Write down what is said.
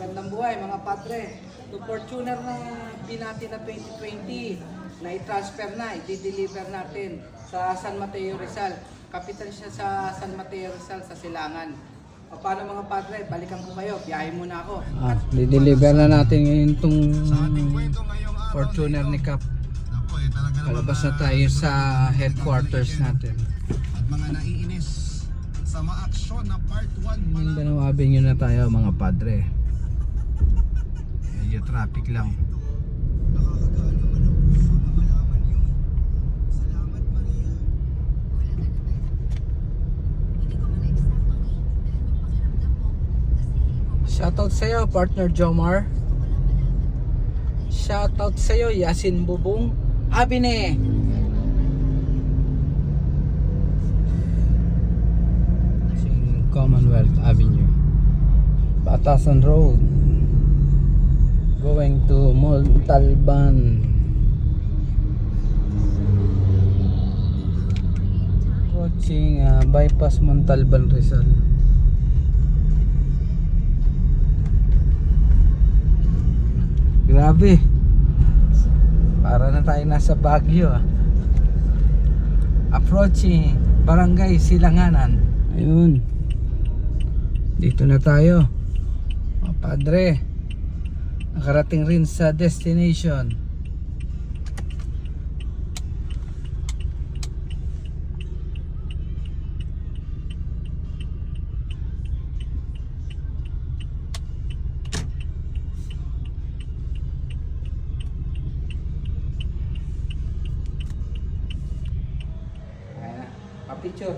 Magandang buhay mga padre. Yung Fortuner na pinati na 2020 na i-transfer na, i-deliver natin sa San Mateo Rizal. Kapitan siya sa San Mateo Rizal sa Silangan. O paano mga padre, balikan ko kayo, biyahe muna ako. Di-deliver na natin ngayon itong Fortuner ni Cap. Palabas na tayo sa headquarters natin. At mga naiinis sa maaksyon na part 1 pa lang. Mindanao Avenue na tayo mga padre. Medyo traffic lang. Nakakagaan naman ang puso na malaman yun. Salamat Maria. Shoutout sa'yo partner Jomar. Shoutout sa'yo Yasin Bubong. Abine. Commonwealth Avenue, Batasan Road, going to Montalban. Approaching bypass Montalban Rizal. Grabe, para na tayo nasa Baguio. Approaching Barangay Silanganan. Ayun, dito na tayo mga padre, nakarating rin sa destination. Ayan na, pa-picture.